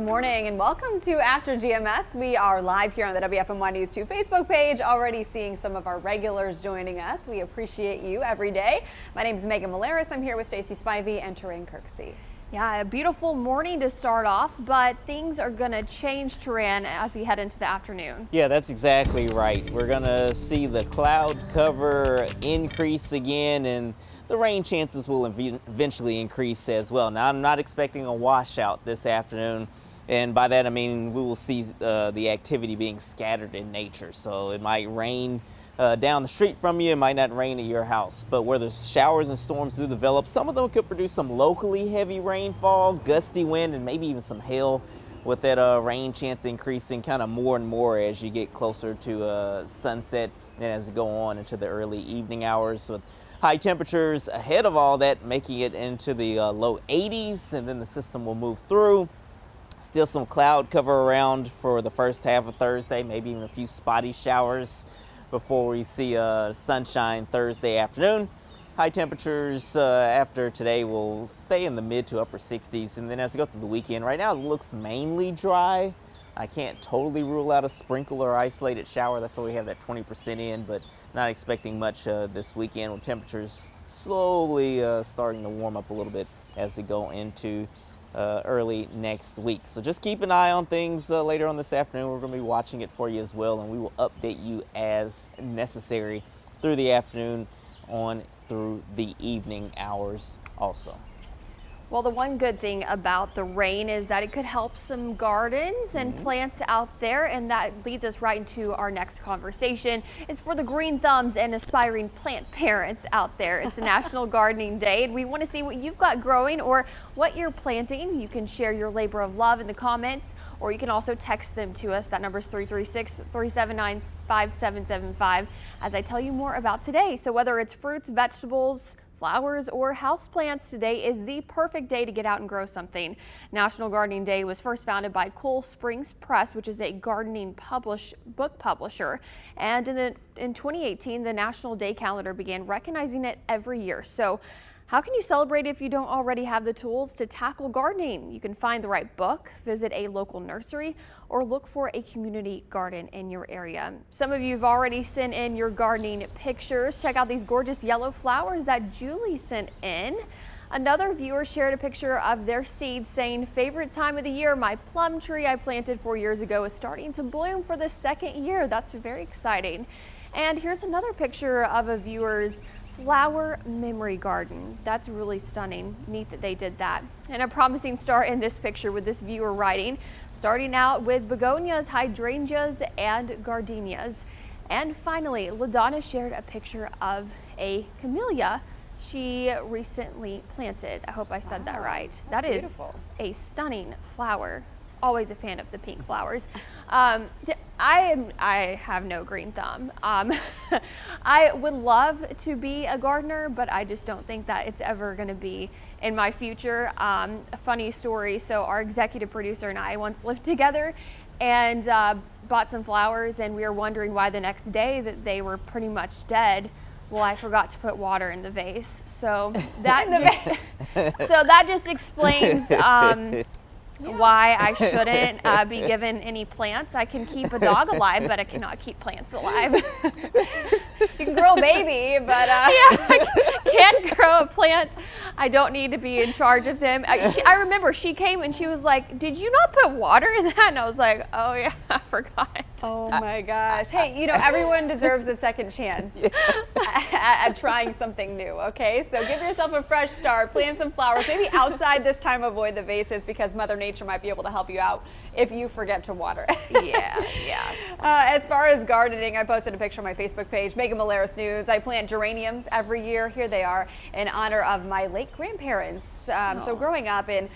morning and welcome to After GMS. We are live here on the WFMY News 2 Facebook page, already seeing some of our regulars joining us. We appreciate you every day. My name is Megan Malaris. I'm here with Stacy Spivey and Terrain Kirksey. Yeah, a beautiful morning to start off, but things are going to change, Terrain, as we head into the afternoon. Yeah, that's exactly right. We're going to see the cloud cover increase again, and the rain chances will eventually increase as well. Now, I'm not expecting a washout this afternoon, and by that I mean we will see the activity being scattered in nature. So it might rain down the street from you, it might not rain at your house, but where the showers and storms do develop, some of them could produce some locally heavy rainfall, gusty wind, and maybe even some hail, with that rain chance increasing kind of more and more as you get closer to sunset and as you go on into the early evening hours, with high temperatures ahead of all that, making it into the low 80s, and then the system will move through. Still some cloud cover around for the first half of Thursday, maybe even a few spotty showers before we see sunshine Thursday afternoon. High temperatures after today will stay in the mid to upper 60s, and then as we go through the weekend, right now it looks mainly dry. I can't totally rule out a sprinkle or isolated shower. That's why we have that 20% in, but not expecting much this weekend, with temperatures slowly starting to warm up a little bit as we go into early next week. So just keep an eye on things later on this afternoon. We're going to be watching it for you as well, and we will update you as necessary through the afternoon on through the evening hours also. Well, the one good thing about the rain is that it could help some gardens and plants out there, and that leads us right into our next conversation. It's for the green thumbs and aspiring plant parents out there. It's National Gardening Day, and we want to see what you've got growing or what you're planting. You can share your labor of love in the comments, or you can also text them to us. That number is 336-379-5775 as I tell you more about today. So whether it's fruits, vegetables, flowers, or houseplants, today is the perfect day to get out and grow something. National Gardening Day was first founded by Cool Springs Press, which is a gardening book publisher. And in 2018, the National Day calendar began recognizing it every year. So how can you celebrate if you don't already have the tools to tackle gardening? You can find the right book, visit a local nursery, or look for a community garden in your area. Some of you have already sent in your gardening pictures. Check out these gorgeous yellow flowers that Julie sent in. Another viewer shared a picture of their seeds saying, favorite time of the year, my plum tree I planted 4 years ago is starting to bloom for the second year. That's very exciting. And here's another picture of a viewer's flower memory garden. That's really stunning. Neat that they did that. And a promising start in this picture with this viewer writing, starting out with begonias, hydrangeas, and gardenias. And finally, LaDonna shared a picture of a camellia she recently planted. I hope I said that right. That is beautiful. A stunning flower. Always a fan of the pink flowers. I have no green thumb. I would love to be a gardener, but I just don't think that it's ever going to be in my future. A funny story. So our executive producer and I once lived together and bought some flowers, and we were wondering why the next day that they were pretty much dead. Well, I forgot to put water in the vase. So that just explains why I shouldn't be given any plants. I can keep a dog alive, but I cannot keep plants alive. You can grow a baby, but yeah, I can't grow a plant. I don't need to be in charge of them. I remember she came and she was like, did you not put water in that? And I was like, oh yeah, I forgot. Oh my gosh. Hey, you know, everyone deserves a second chance at trying something new, okay? So give yourself a fresh start, plant some flowers. Maybe outside this time, avoid the vases because Mother Nature might be able to help you out if you forget to water. Yeah. As far as gardening, I posted a picture on my Facebook page, Megan Malaris News. I plant geraniums every year. Here they are in honor of my late grandparents. So growing up in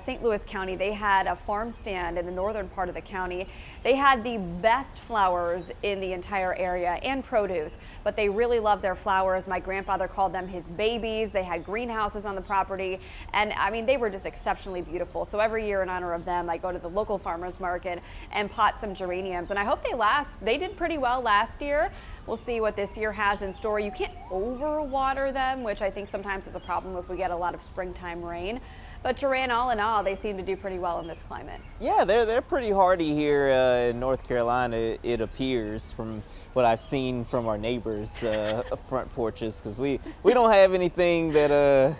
St. Louis County, they had a farm stand in the northern part of the county. They had the best flowers in the entire area and produce, but they really loved their flowers. My grandfather called them his babies. They had greenhouses on the property, and I mean, they were just exceptionally beautiful. So every year in honor of them, I go to the local farmers market and pot some geraniums, and I hope they last. They did pretty well last year. We'll see what this year has in store. You can't overwater them, which I think sometimes is a problem if we get a lot of springtime rain. But Turan, all in all, they seem to do pretty well in this climate. Yeah, they're pretty hardy here in North Carolina, it appears, from what I've seen from our neighbors' front porches, because we don't have anything that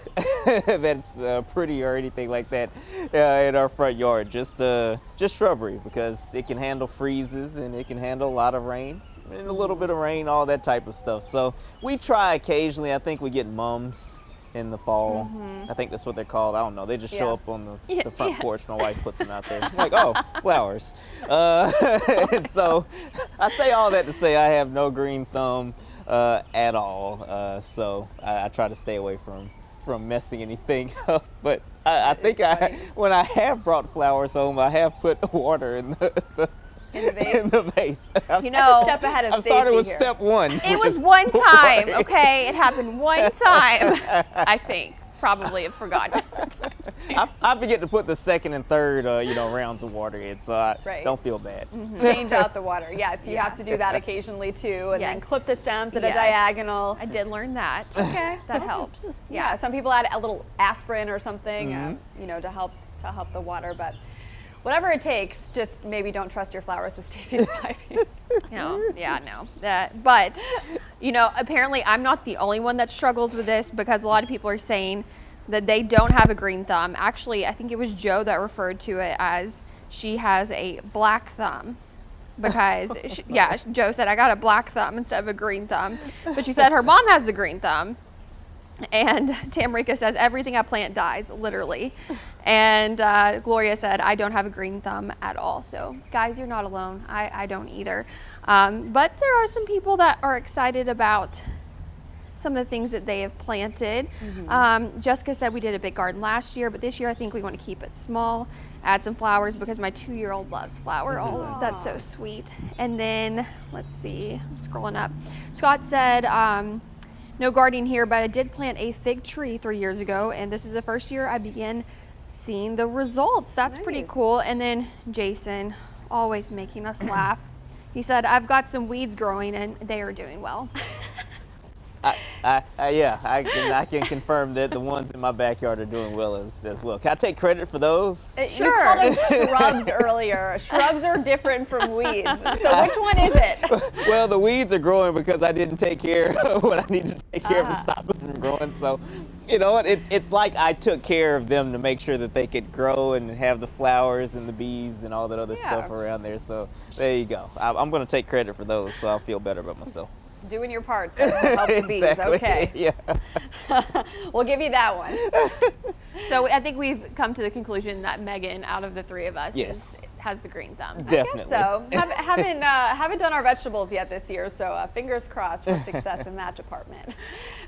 that's pretty or anything like that in our front yard. Just shrubbery, because it can handle freezes and it can handle a lot of rain and a little bit of rain, all that type of stuff. So we try occasionally. I think we get mums in the fall. I think that's what they're called. I don't know. They just show up on the front porch. My wife puts them out there. I'm like, oh, flowers. And so I say all that to say I have no green thumb at all. So I try to stay away from messing anything up. But I think when I have brought flowers home, I have put water in the vase. You know, step ahead of I've started with here. step one. it was one time, okay? It happened one time, I think. Probably have forgotten. I forget to put the second and third, rounds of water in, so I don't feel bad. Change out the water. Yes, you have to do that occasionally too, and then clip the stems at a diagonal. I did learn that. Okay, that helps. Yeah, some people add a little aspirin or something, to help the water, but. Whatever it takes, just maybe don't trust your flowers with Stacy's ivy. No, but apparently I'm not the only one that struggles with this, because a lot of people are saying that they don't have a green thumb. Actually, I think it was Joe that referred to it as she has a black thumb, because Joe said I got a black thumb instead of a green thumb, but she said her mom has the green thumb. And Tamrika says everything I plant dies, literally. And Gloria said I don't have a green thumb at all. So guys, you're not alone. I don't either. But there are some people that are excited about some of the things that they have planted. Jessica said we did a big garden last year, but this year I think we want to keep it small, add some flowers, because my 2-year-old loves flower. Oh, that's so sweet. And then let's see, I'm scrolling up. Scott said, no gardening here, but I did plant a fig tree 3 years ago, and this is the first year I began seeing the results. That's pretty cool. And then Jason, always making us laugh. He said, I've got some weeds growing and they are doing well. I can confirm that the ones in my backyard are doing well as well. Can I take credit for those? You called them shrubs earlier. Shrubs are different from weeds. So which one is it? Well, the weeds are growing because I didn't take care of what I need to take care of to stop them from growing. So, you know what? It's like I took care of them to make sure that they could grow and have the flowers and the bees and all that other stuff around there. So there you go. I'm going to take credit for those, so I'll feel better about myself. Doing your part to help the bees. Exactly. Okay. Yeah. We'll give you that one. So I think we've come to the conclusion that Megan, out of the three of us, has the green thumb. Definitely. So haven't done our vegetables yet this year, so fingers crossed for success in that department.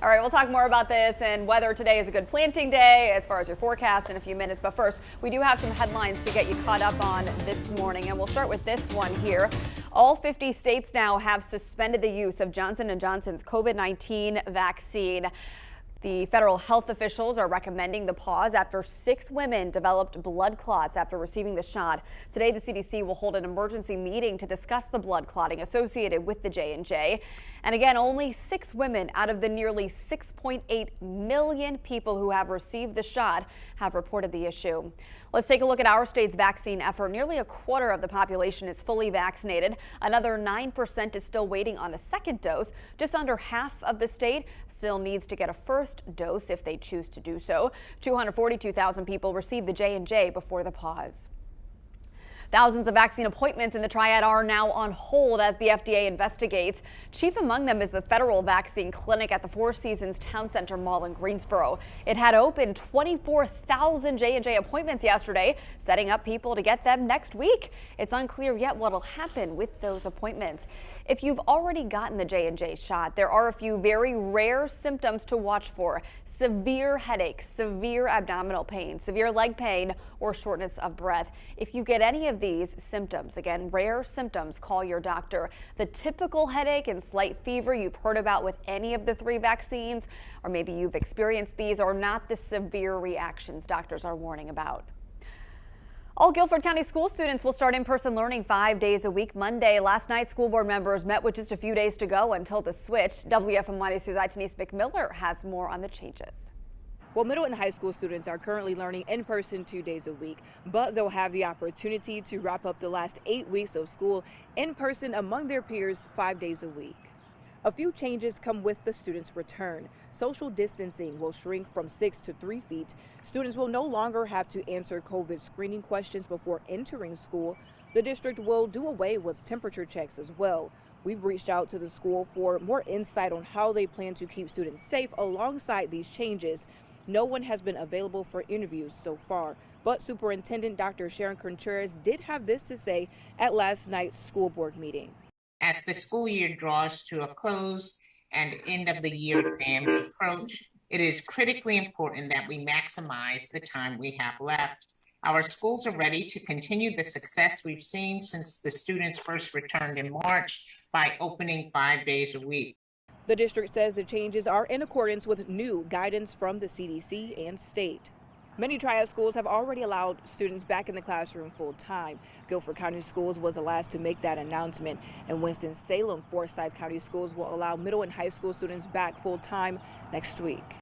All right, we'll talk more about this and whether today is a good planting day as far as your forecast in a few minutes. But first, we do have some headlines to get you caught up on this morning, and we'll start with this one here. All 50 states now have suspended the use of Johnson & Johnson's COVID-19 vaccine. The federal health officials are recommending the pause after 6 women developed blood clots after receiving the shot. Today, the CDC will hold an emergency meeting to discuss the blood clotting associated with the J&J. And again, only 6 women out of the nearly 6.8 million people who have received the shot have reported the issue. Let's take a look at our state's vaccine effort. Nearly a quarter of the population is fully vaccinated. Another 9% is still waiting on a second dose. Just under half of the state still needs to get a first dose if they choose to do so. 242,000 people received the J&J before the pause. Thousands of vaccine appointments in the Triad are now on hold as the FDA investigates. Chief among them is the federal vaccine clinic at the Four Seasons Town Center Mall in Greensboro. It had opened 24,000 J&J appointments yesterday, setting up people to get them next week. It's unclear yet what will happen with those appointments. If you've already gotten the J&J shot, there are a few very rare symptoms to watch for: severe headaches, severe abdominal pain, severe leg pain, or shortness of breath. If you get any of these symptoms, again, rare symptoms, call your doctor. The typical headache and slight fever you've heard about with any of the 3 vaccines, or maybe you've experienced these, are not the severe reactions doctors are warning about. All Guilford County school students will start in-person learning 5 days a week Monday. Last night, school board members met with just a few days to go until the switch. WFMY News' Denise McMiller has more on the changes. Well, middle and high school students are currently learning in person 2 days a week, but they'll have the opportunity to wrap up the last 8 weeks of school in person among their peers 5 days a week. A few changes come with the students' return. Social distancing will shrink from 6 to 3 feet. Students will no longer have to answer COVID screening questions before entering school. The district will do away with temperature checks as well. We've reached out to the school for more insight on how they plan to keep students safe alongside these changes. No one has been available for interviews so far, but Superintendent Dr. Sharon Contreras did have this to say at last night's school board meeting. As the school year draws to a close and end of the year exams approach, it is critically important that we maximize the time we have left. Our schools are ready to continue the success we've seen since the students first returned in March by opening 5 days a week. The district says the changes are in accordance with new guidance from the CDC and state. Many triad schools have already allowed students back in the classroom full time. Guilford County Schools was the last to make that announcement, and Winston-Salem Forsyth County Schools will allow middle and high school students back full time next week.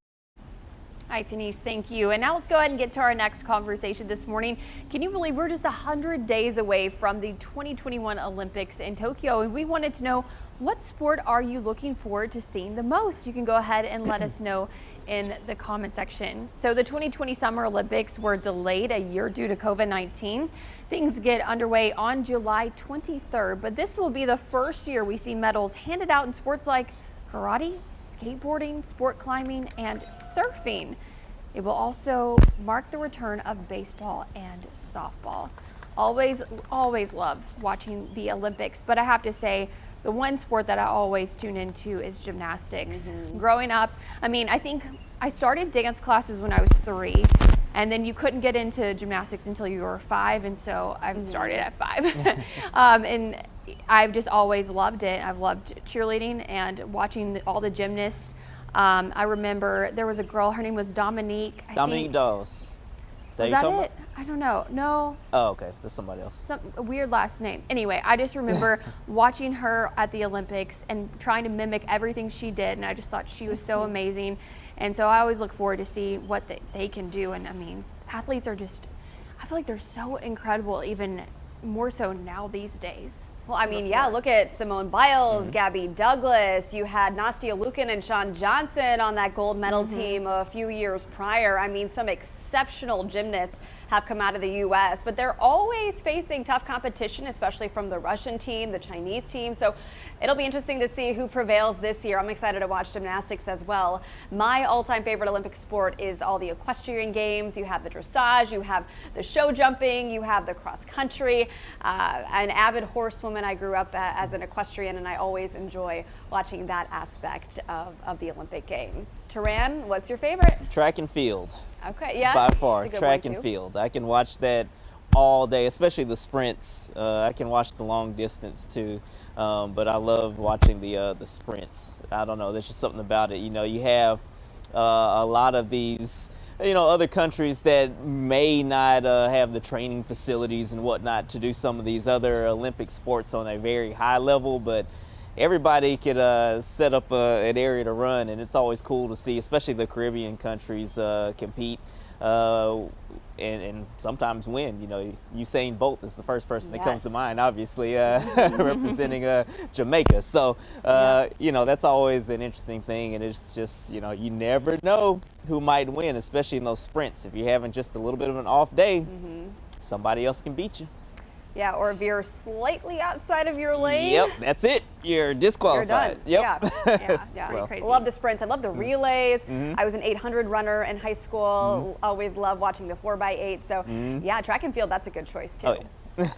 All right, Denise, thank you. And now let's go ahead and get to our next conversation this morning. Can you believe we're just 100 days away from the 2021 Olympics in Tokyo? And we wanted to know, what sport are you looking forward to seeing the most? You can go ahead and let us know in the comment section. So the 2020 Summer Olympics were delayed a year due to COVID-19. Things get underway on July 23rd, but this will be the first year we see medals handed out in sports like karate, skateboarding, sport climbing, and surfing. It will also mark the return of baseball and softball. Always love watching the Olympics, but I have to say, the one sport that I always tune into is gymnastics. Growing up, I think I started dance classes when I was 3, and then you couldn't get into gymnastics until you were 5, and so I've started at 5. And I've just always loved it. I've loved cheerleading and watching all the gymnasts. I remember there was a girl, her name was Dominique. Dominique Dawes. Is that, was that it? I don't know. No. Oh, okay. That's somebody else. A weird last name. Anyway, I just remember watching her at the Olympics and trying to mimic everything she did, and I just thought she was so amazing. And so I always look forward to see what they can do. And athletes are just, I feel like they're so incredible, even more so now these days. Well, yeah, look at Simone Biles, Gabby Douglas. You had Nastia Liukin and Shawn Johnson on that gold medal team a few years prior. Some exceptional gymnasts have come out of the U.S., but they're always facing tough competition, especially from the Russian team, the Chinese team. So it'll be interesting to see who prevails this year. I'm excited to watch gymnastics as well. My all-time favorite Olympic sport is all the equestrian games. You have the dressage, you have the show jumping, you have the cross country. An avid horsewoman, I grew up as an equestrian, and I always enjoy watching that aspect of the Olympic Games. Taran, what's your favorite? Track and field. Okay, yeah. By far, track and field. I can watch that all day, especially the sprints. I can watch the long distance too, but I love watching the sprints. I don't know, there's just something about it. You have a lot of these, other countries that may not have the training facilities and whatnot to do some of these other Olympic sports on a very high level, but everybody could set up an area to run, and it's always cool to see, especially the Caribbean countries compete and sometimes win. Usain Bolt is the first person that comes to mind, obviously, representing Jamaica. So, that's always an interesting thing, and it's just, you never know who might win, especially in those sprints. If you're having just a little bit of an off day, somebody else can beat you. Yeah, or if you're slightly outside of your lane. Yep, that's it. You're disqualified. You're Yep. Yeah. Well, crazy. I love the sprints. I love the relays. I was an 800 runner in high school. Always loved watching the 4x8. So, yeah, track and field, that's a good choice, too. Oh, yeah.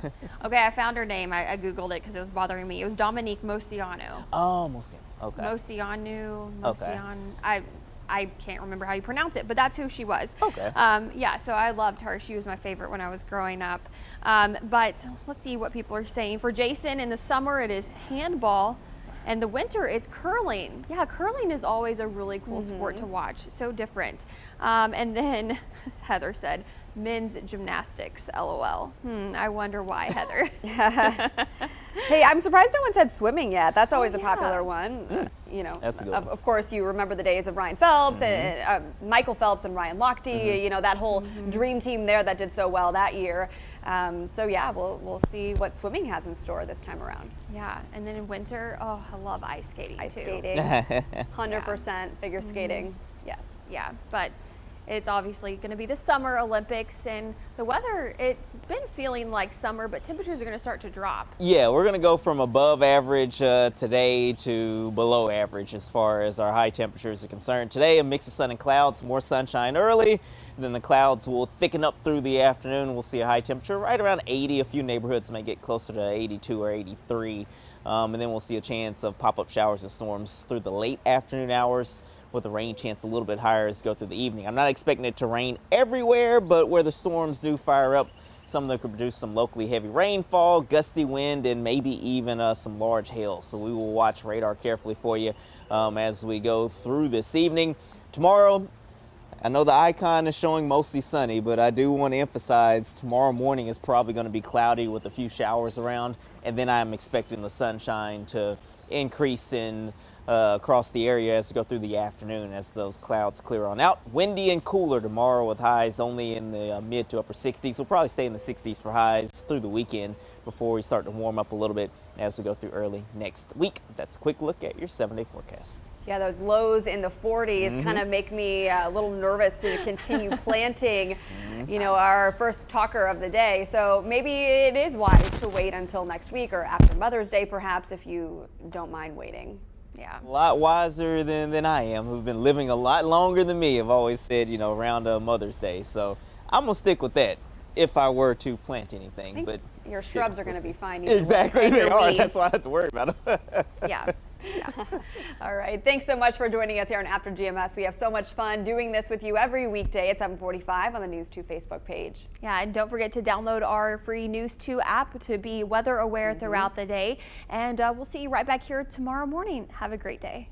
Okay, I found her name. I Googled it because it was bothering me. It was Dominique Moceanu. Oh, Moceanu. Okay. Moceanu. Okay. I can't remember how you pronounce it, but that's who she was. Okay. Yeah, so I loved her. She was my favorite when I was growing up. But let's see what people are saying. For Jason, in the summer, it is handball. And the winter, it's curling. Yeah, curling is always a really cool sport to watch. So different. And then Heather said, men's gymnastics, LOL. I wonder why, Heather. Hey, I'm surprised no one said swimming yet. That's always a yeah. popular one. You know, That's a good one. of course, you remember the days of Ryan Phelps and Michael Phelps and Ryan Lochte. You know, that whole dream team there that did so well that year. So yeah, we'll see what swimming has in store this time around. Yeah, and then in winter, oh, I love ice skating Ice too. skating, 100% figure skating. Yes. Yeah, but it's obviously going to be the Summer Olympics, and the weather, it's been feeling like summer, but temperatures are going to start to drop. Yeah, we're going to go from above average today to below average as far as our high temperatures are concerned. Today, a mix of sun and clouds, more sunshine early, then the clouds will thicken up through the afternoon. We'll see a high temperature right around 80. A few neighborhoods may get closer to 82 or 83. And then we'll see a chance of pop-up showers and storms through the late afternoon hours, with the rain chance a little bit higher as we go through the evening. I'm not expecting it to rain everywhere, but where the storms do fire up, some of them could produce some locally heavy rainfall, gusty wind, and maybe even some large hail. So we will watch radar carefully for you as we go through this evening. Tomorrow, I know the icon is showing mostly sunny, but I do want to emphasize tomorrow morning is probably going to be cloudy with a few showers around, and then I'm expecting the sunshine to increase in across the area as we go through the afternoon as those clouds clear on out. Windy and cooler tomorrow with highs only in the mid to upper 60s. We'll probably stay in the 60s for highs through the weekend before we start to warm up a little bit as we go through early next week. That's a quick look at your 7-day forecast. Yeah, those lows in the 40s kind of make me a little nervous to continue planting, you know, our first talker of the day. So maybe it is wise to wait until next week or after Mother's Day, perhaps, if you don't mind waiting. Yeah. A lot wiser than I am, who've been living a lot longer than me. I've always said, you know, around Mother's Day. So I'm going to stick with that if I were to plant anything. But your shrubs are going to be fine. Exactly, they are. Weeds. That's why I have to worry about them. Yeah. All right. Thanks so much for joining us here on After GMS. We have so much fun doing this with you every weekday at 7:45 on the News 2 Facebook page. Yeah, and don't forget to download our free News 2 app to be weather aware throughout the day. And we'll see you right back here tomorrow morning. Have a great day.